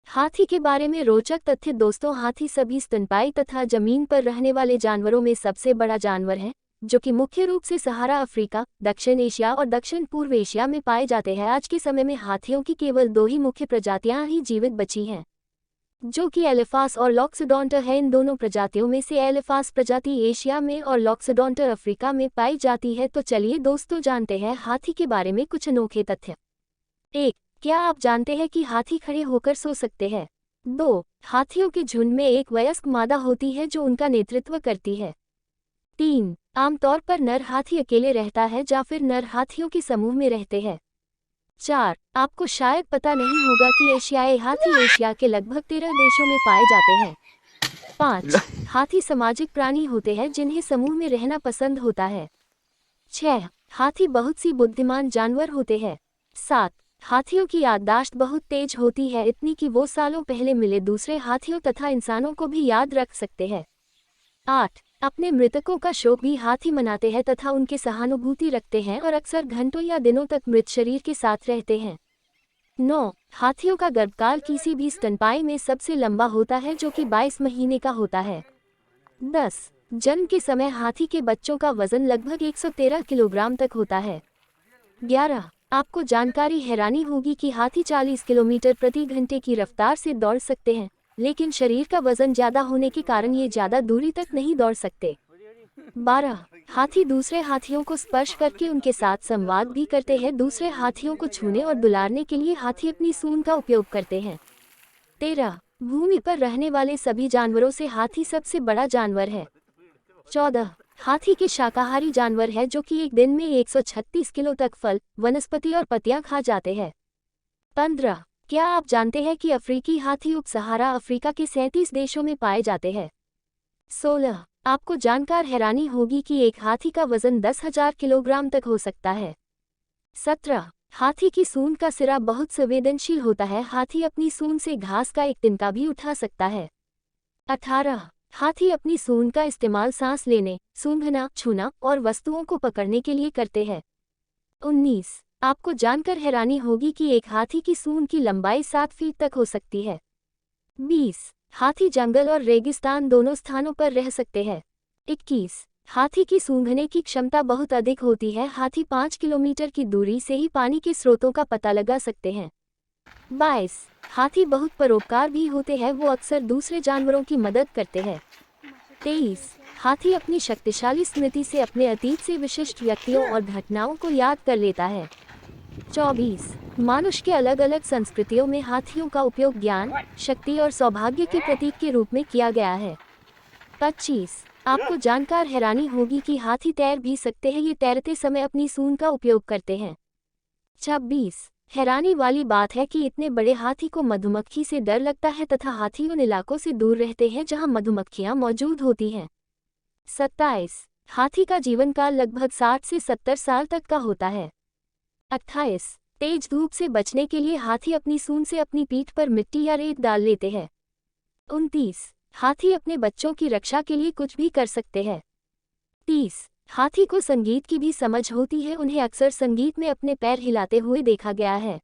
हाथी के बारे में रोचक तथ्य। दोस्तों, हाथी सभी स्तनपायी तथा जमीन पर रहने वाले जानवरों में सबसे बड़ा जानवर है, जो कि मुख्य रूप से सहारा अफ्रीका, दक्षिण एशिया और दक्षिण पूर्व एशिया में पाए जाते हैं। आज के समय में हाथियों की केवल 2 ही मुख्य प्रजातियां ही जीवित बची हैं, जो कि एलिफास और लॉक्सोडोंटर है। इन दोनों प्रजातियों में से एलिफास प्रजाति एशिया में और लॉक्सोडोंटर अफ्रीका में पाई जाती है। तो चलिए दोस्तों, जानते हैं हाथी के बारे में कुछ अनोखे तथ्य। 1. क्या आप जानते हैं कि हाथी खड़े होकर सो सकते हैं? 2. हाथियों के झुंड में एक वयस्क मादा होती है जो उनका नेतृत्व करती है। 3. आमतौर पर नर हाथी अकेले रहता है या फिर नर हाथियों के समूह में रहते हैं। 4. आपको शायद पता नहीं होगा कि एशियाई हाथी एशिया के लगभग 13 देशों में पाए जाते हैं। 5. हाथी सामाजिक प्राणी होते हैं जिन्हें समूह में रहना पसंद होता है। 6. हाथी बहुत सी बुद्धिमान जानवर होते हैं। 7. हाथियों की याददाश्त बहुत तेज होती है, इतनी कि वो सालों पहले मिले दूसरे हाथियों तथा इंसानों को भी याद रख सकते हैं। 8. अपने मृतकों का शोक भी हाथी मनाते हैं तथा उनके सहानुभूति रखते हैं और अक्सर घंटों या दिनों तक मृत शरीर के साथ रहते हैं। 9. हाथियों का गर्भकाल किसी भी स्तनपायी में सबसे लंबा होता है, जो कि 22 महीने का होता है। 10. जन्म के समय हाथी के बच्चों का वजन लगभग 113 किलोग्राम तक होता है। 11. आपको जानकारी हैरानी होगी कि हाथी 40 किलोमीटर प्रति घंटे की रफ्तार से दौड़ सकते हैं, लेकिन शरीर का वजन ज्यादा होने के कारण ये ज्यादा दूरी तक नहीं दौड़ सकते। 12. हाथी दूसरे हाथियों को स्पर्श करके उनके साथ संवाद भी करते हैं। दूसरे हाथियों को छूने और दुलारने के लिए हाथी अपनी सूंड का उपयोग करते हैं। 13. भूमि पर रहने वाले सभी जानवरों से हाथी सबसे बड़ा जानवर है। 14. हाथी के शाकाहारी जानवर है, जो कि एक दिन में 136 किलो तक फल, वनस्पति और पत्तियां खा जाते हैं। 15. क्या आप जानते हैं कि अफ्रीकी हाथी उप सहारा अफ्रीका के 37 देशों में पाए जाते हैं? 16. आपको जानकर हैरानी होगी कि एक हाथी का वजन 10,000 किलोग्राम तक हो सकता है। 17. हाथी की सूंड का सिरा बहुत संवेदनशील होता है, हाथी अपनी सूंड से घास का एक तिनका भी उठा सकता है। 18. हाथी अपनी सूंड का इस्तेमाल सांस लेने, सूंघना, छूना और वस्तुओं को पकड़ने के लिए करते हैं। 19. आपको जानकर हैरानी होगी कि एक हाथी की सूंड की लंबाई 7 फीट तक हो सकती है। 20. हाथी जंगल और रेगिस्तान दोनों स्थानों पर रह सकते हैं। 21. हाथी की सूंघने की क्षमता बहुत अधिक होती है, हाथी 5 किलोमीटर की दूरी से ही पानी के स्रोतों का पता लगा सकते हैं। 22. हाथी बहुत परोपकार भी होते हैं, वो अक्सर दूसरे जानवरों की मदद करते हैं। 23. हाथी अपनी शक्तिशाली स्मृति से अपने अतीत से विशिष्ट व्यक्तियों और घटनाओं को याद कर लेता है। 24. मनुष्य के अलग अलग संस्कृतियों में हाथियों का उपयोग ज्ञान, शक्ति और सौभाग्य के प्रतीक के रूप में किया गया है। 25. आपको जानकर हैरानी होगी कि हाथी तैर भी सकते हैं, ये तैरते समय अपनी सूंड का उपयोग करते हैं। 26. हैरानी वाली बात है कि इतने बड़े हाथी को मधुमक्खी से डर लगता है तथा हाथी उन इलाकों से दूर रहते हैं जहां मधुमक्खियां मौजूद होती हैं। 27. हाथी का जीवन काल लगभग 60 से 70 साल तक का होता है। 28. तेज धूप से बचने के लिए हाथी अपनी सूंड से अपनी पीठ पर मिट्टी या रेत डाल लेते हैं। 29. हाथी अपने बच्चों की रक्षा के लिए कुछ भी कर सकते हैं। 30. हाथी को संगीत की भी समझ होती है, उन्हें अक्सर संगीत में अपने पैर हिलाते हुए देखा गया है।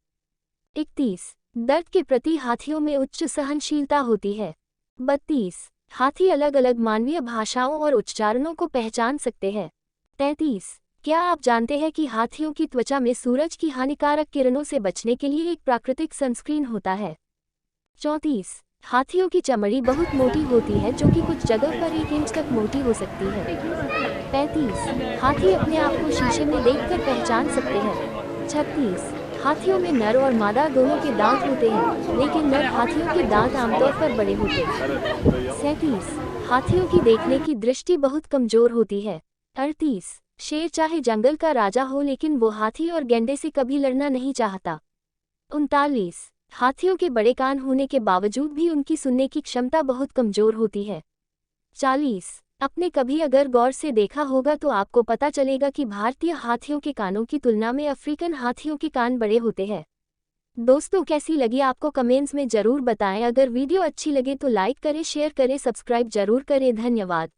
31. दर्द के प्रति हाथियों में उच्च सहनशीलता होती है। 32. हाथी अलग अलग मानवीय भाषाओं और उच्चारणों को पहचान सकते हैं। 33. क्या आप जानते हैं कि हाथियों की त्वचा में सूरज की हानिकारक किरणों से बचने के लिए एक प्राकृतिक सनस्क्रीन होता है। 34. हाथियों की चमड़ी बहुत मोटी होती है, जो कि कुछ जगह पर 1 इंच तक मोटी हो सकती है। 35. हाथी अपने आप को शीशे में देखकर पहचान सकते हैं। 36. हाथियों में नर और मादा दोनों के दांत होते हैं, लेकिन नर हाथियों के दांत आमतौर पर बड़े होते हैं। 37. हाथियों की देखने की दृष्टि बहुत कमजोर होती है। 38. शेर चाहे जंगल का राजा हो, लेकिन वो हाथी और गैंडे से कभी लड़ना नहीं चाहता। 39. हाथियों के बड़े कान होने के बावजूद भी उनकी सुनने की क्षमता बहुत कमजोर होती है। 40. आपने कभी अगर गौर से देखा होगा तो आपको पता चलेगा कि भारतीय हाथियों के कानों की तुलना में अफ्रीकन हाथियों के कान बड़े होते हैं। दोस्तों, कैसी लगी आपको कमेंट्स में जरूर बताएं। अगर वीडियो अच्छी लगे तो लाइक करें, शेयर करें, सब्सक्राइब जरूर करें। धन्यवाद।